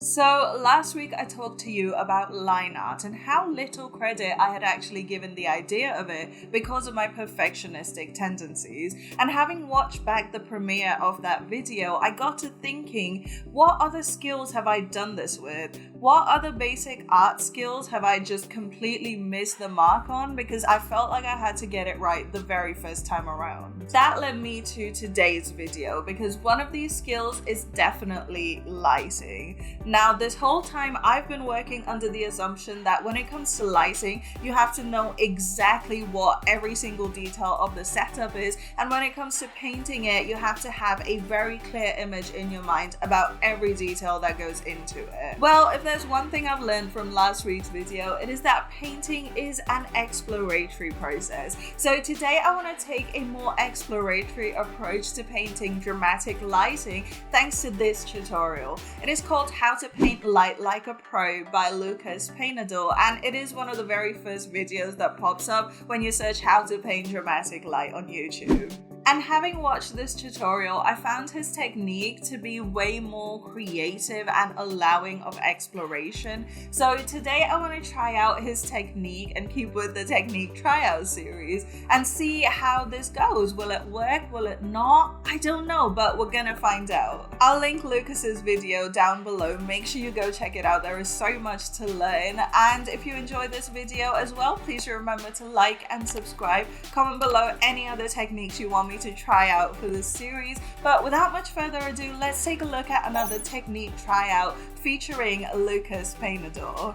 So last week I talked to you about line art and how little credit I had actually given the idea of it because of my perfectionistic tendencies. And having watched back the premiere of that video, I got to thinking, what other skills have I done this with? What other basic art skills have I just completely missed the mark on because I felt like I had to get it right the very first time around? That led me to today's video because one of these skills is definitely lighting. Now, this whole time I've been working under the assumption that when it comes to lighting, you have to know exactly what every single detail of the setup is, and when it comes to painting it, you have to have a very clear image in your mind about every detail that goes into it. Well, if there's one thing I've learned from last week's video, it is that painting is an exploratory process. So today I want to take a more exploratory approach to painting dramatic lighting thanks to this tutorial. It is called How to Paint Light Like a Pro by Lucas Painador, and it is one of the very first videos that pops up when you search how to paint dramatic light on YouTube. And having watched this tutorial, I found his technique to be way more creative and allowing of exploration. So today I want to try out his technique and keep with the Technique Tryout series and see how this goes. Will it work? Will it not? I don't know, but we're gonna find out. I'll link Lucas's video down below. Make sure you go check it out. There is so much to learn. And if you enjoyed this video as well, please remember to like and subscribe. Comment below any other techniques you want me to try out for this series. But without much further ado, let's take a look at another Technique Tryout featuring Lucas Painador.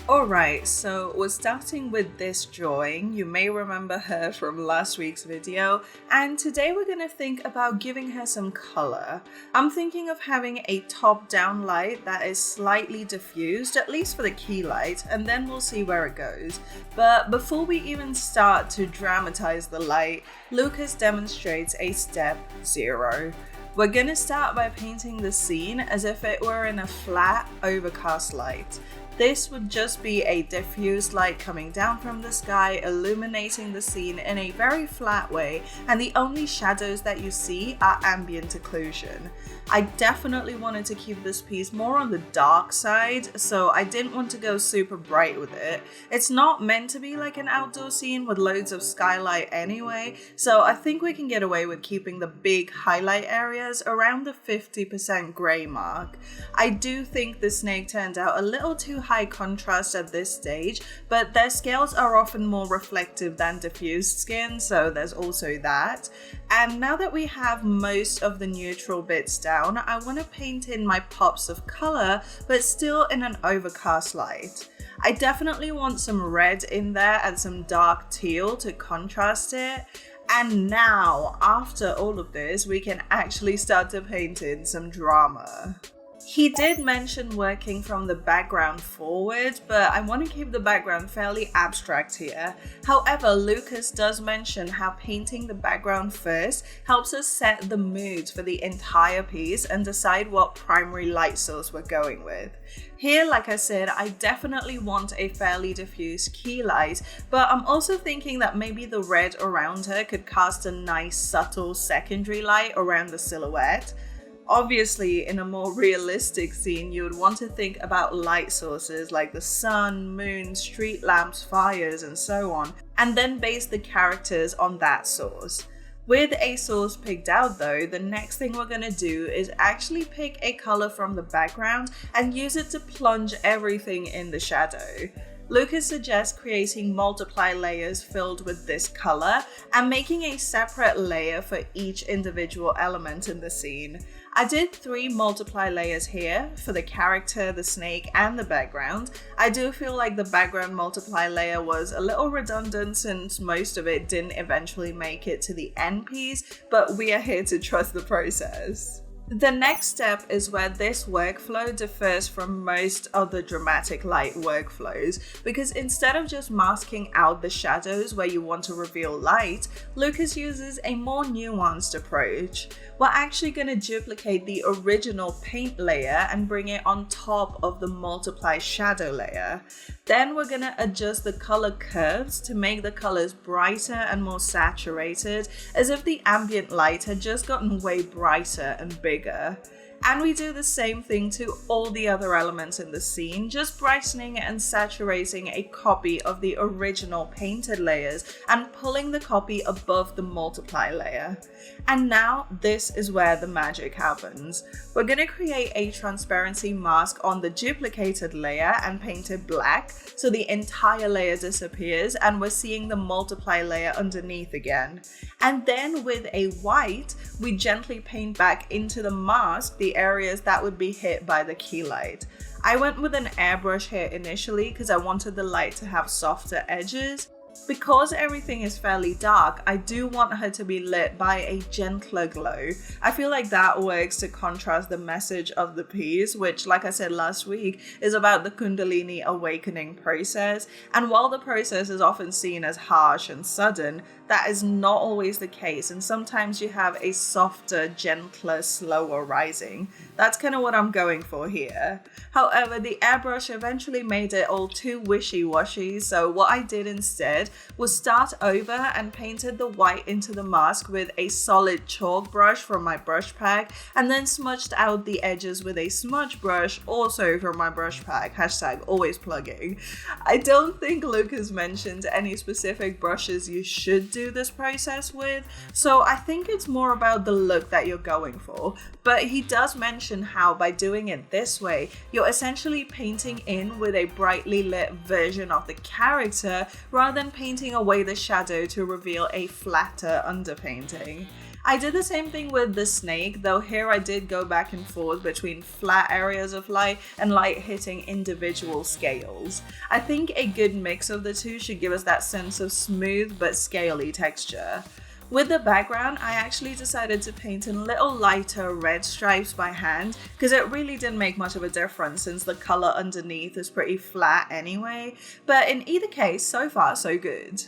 Alright, so we're starting with this drawing. You may remember her from last week's video, and today we're going to think about giving her some color. I'm thinking of having a top-down light that is slightly diffused, at least for the key light, and then we'll see where it goes. But before we even start to dramatize the light, Lucas demonstrates a step 0. We're going to start by painting the scene as if it were in a flat, overcast light. This would just be a diffused light coming down from the sky, illuminating the scene in a very flat way, and the only shadows that you see are ambient occlusion. I definitely wanted to keep this piece more on the dark side, so I didn't want to go super bright with it. It's not meant to be like an outdoor scene with loads of skylight anyway, so I think we can get away with keeping the big highlight areas around the 50% grey mark. I do think the snake turned out a little too high contrast at this stage, but their scales are often more reflective than diffused skin, so there's also that. And now that we have most of the neutral bits down, I want to paint in my pops of color, but still in an overcast light. I definitely want some red in there and some dark teal to contrast it. And now, after all of this, we can actually start to paint in some drama. He did mention working from the background forward, but I want to keep the background fairly abstract here. However, Lucas does mention how painting the background first helps us set the mood for the entire piece and decide what primary light source we're going with. Here, like I said, I definitely want a fairly diffuse key light, but I'm also thinking that maybe the red around her could cast a nice subtle secondary light around the silhouette. Obviously, in a more realistic scene, you would want to think about light sources like the sun, moon, street lamps, fires, and so on, and then base the characters on that source. With a source picked out though, the next thing we're going to do is actually pick a color from the background and use it to plunge everything in the shadow. Lucas suggests creating multiply layers filled with this color and making a separate layer for each individual element in the scene. I did 3 multiply layers here for the character, the snake, and the background. I do feel like the background multiply layer was a little redundant since most of it didn't eventually make it to the end piece, but we are here to trust the process. The next step is where this workflow differs from most other dramatic light workflows, because instead of just masking out the shadows where you want to reveal light, Lucas uses a more nuanced approach. We're actually going to duplicate the original paint layer and bring it on top of the multiply shadow layer. Then we're going to adjust the color curves to make the colors brighter and more saturated, as if the ambient light had just gotten way brighter and bigger. And we do the same thing to all the other elements in the scene, just brightening and saturating a copy of the original painted layers and pulling the copy above the multiply layer. And now this is where the magic happens. We're going to create a transparency mask on the duplicated layer and paint it black so the entire layer disappears and we're seeing the multiply layer underneath again. And then with a white, we gently paint back into the mask the areas that would be hit by the key light. I went with an airbrush here initially because I wanted the light to have softer edges. Because everything is fairly dark, I do want her to be lit by a gentler glow. I feel like that works to contrast the message of the piece, which, like I said last week, is about the Kundalini awakening process. And while the process is often seen as harsh and sudden, that is not always the case, and sometimes you have a softer, gentler, slower rising. That's kind of what I'm going for here. However, the airbrush eventually made it all too wishy-washy, so what I did instead was start over and painted the white into the mask with a solid chalk brush from my brush pack, and then smudged out the edges with a smudge brush, also from my brush pack, hashtag always plugging. I don't think Lucas mentioned any specific brushes you should do this process with, so I think it's more about the look that you're going for. But he does mention how by doing it this way, you're essentially painting in with a brightly lit version of the character rather than painting away the shadow to reveal a flatter underpainting. I did the same thing with the snake, though here I did go back and forth between flat areas of light and light hitting individual scales. I think a good mix of the two should give us that sense of smooth but scaly texture. With the background, I actually decided to paint in little lighter red stripes by hand because it really didn't make much of a difference since the color underneath is pretty flat anyway, but in either case, so far so good.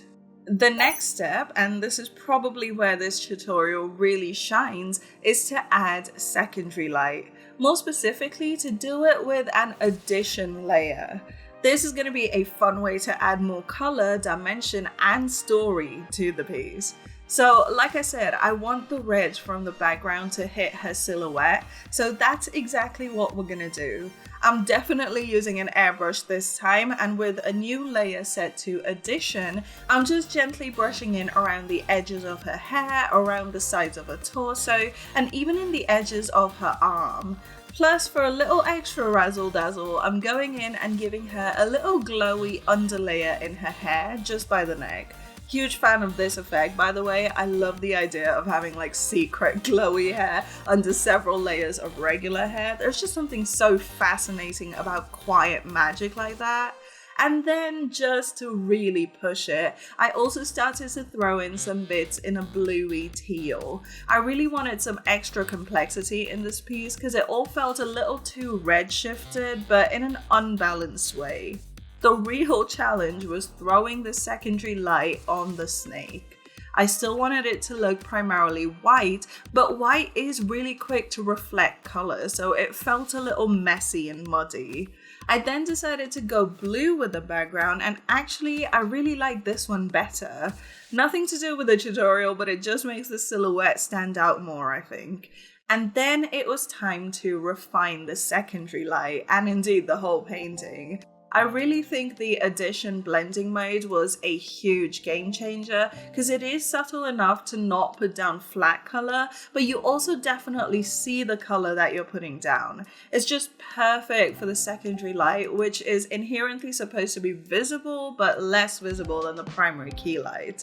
The next step, and this is probably where this tutorial really shines, is to add secondary light. More specifically, to do it with an addition layer. This is going to be a fun way to add more color, dimension, and story to the piece. So like I said, I want the red from the background to hit her silhouette, so that's exactly what we're gonna do. I'm definitely using an airbrush this time, and with a new layer set to addition, I'm just gently brushing in around the edges of her hair, around the sides of her torso, and even in the edges of her arm. Plus, for a little extra razzle dazzle, I'm going in and giving her a little glowy underlayer in her hair just by the neck. Huge fan of this effect, by the way. I love the idea of having like secret glowy hair under several layers of regular hair. There's just something so fascinating about quiet magic like that. And then just to really push it, I also started to throw in some bits in a bluey teal. I really wanted some extra complexity in this piece because it all felt a little too red shifted, but in an unbalanced way. The real challenge was throwing the secondary light on the snake. I still wanted it to look primarily white, but white is really quick to reflect color, so it felt a little messy and muddy. I then decided to go blue with the background, and actually I really like this one better. Nothing to do with the tutorial, but it just makes the silhouette stand out more, I think. And then it was time to refine the secondary light, and indeed the whole painting. I really think the addition blending mode was a huge game changer because it is subtle enough to not put down flat color, but you also definitely see the color that you're putting down. It's just perfect for the secondary light, which is inherently supposed to be visible but less visible than the primary key light.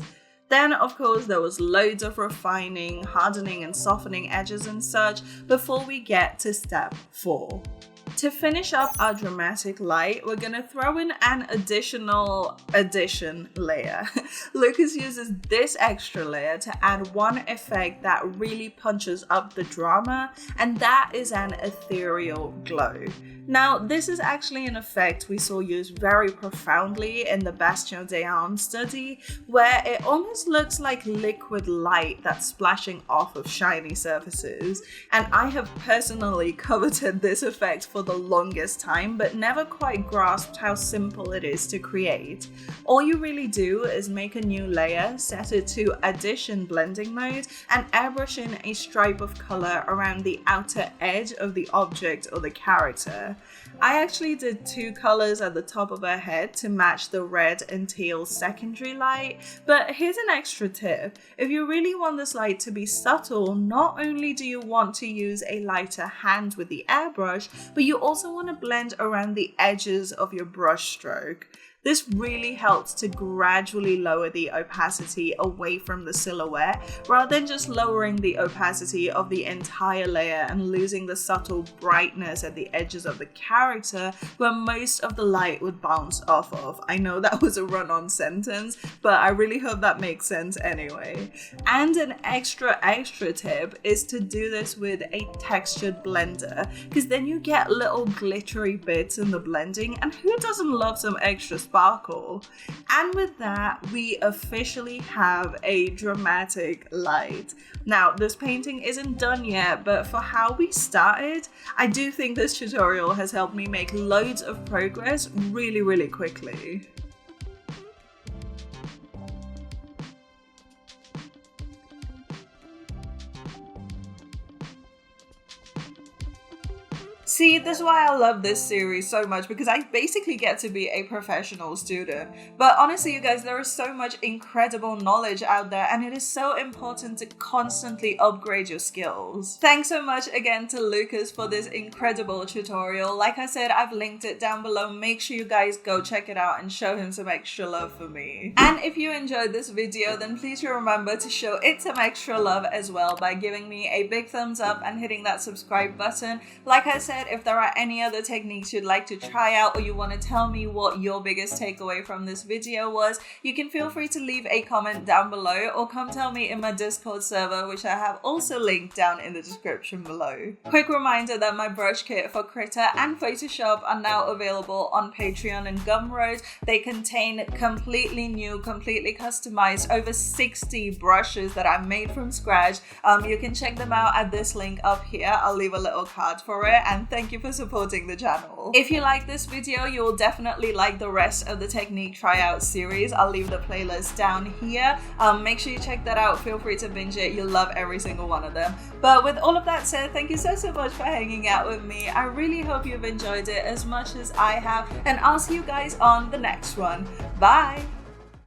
Then, of course, there was loads of refining, hardening and softening edges and such before we get to step 4. To finish up our dramatic light, we're gonna throw in an addition layer. Lucas uses this extra layer to add one effect that really punches up the drama, and that is an ethereal glow. Now, this is actually an effect we saw used very profoundly in the Bastion des Armes study, where it almost looks like liquid light that's splashing off of shiny surfaces. And I have personally coveted this effect for the longest time, but never quite grasped how simple it is to create. All you really do is make a new layer, set it to addition blending mode, and airbrush in a stripe of color around the outer edge of the object or the character. I actually did 2 colors at the top of her head to match the red and teal secondary light, but here's an extra tip. If you really want this light to be subtle, not only do you want to use a lighter hand with the airbrush, but you also want to blend around the edges of your brush stroke. This really helps to gradually lower the opacity away from the silhouette, rather than just lowering the opacity of the entire layer and losing the subtle brightness at the edges of the character where most of the light would bounce off of. I know that was a run-on sentence, but I really hope that makes sense anyway. And an extra tip is to do this with a textured blender, because then you get little glittery bits in the blending, and who doesn't love some extra sparkle? And with that, we officially have a dramatic light. Now, this painting isn't done yet, but for how we started, I do think this tutorial has helped me make loads of progress really quickly. See, this is why I love this series so much, because I basically get to be a professional student. But honestly, you guys, there is so much incredible knowledge out there, and it is so important to constantly upgrade your skills. Thanks so much again to Lucas for this incredible tutorial. Like I said, I've linked it down below. Make sure you guys go check it out and show him some extra love for me. And if you enjoyed this video, then please remember to show it some extra love as well by giving me a big thumbs up and hitting that subscribe button. Like I said, if there are any other techniques you'd like to try out, or you want to tell me what your biggest takeaway from this video was, you can feel free to leave a comment down below, or come tell me in my Discord server, which I have also linked down in the description below. Quick reminder that my brush kit for Critter and Photoshop are now available on Patreon and Gumroad. They contain completely new, completely customized over 60 brushes that I made from scratch. You can check them out at this link up here. I'll leave a little card for it, and thank you for supporting the channel. If you like this video, you will definitely like the rest of the Technique Tryout series. I'll leave the playlist down here. Make sure you check that out. Feel free to binge it. You'll love every single one of them. But with all of that said, thank you so much for hanging out with me. I really hope you've enjoyed it as much as I have, and I'll see you guys on the next one. Bye!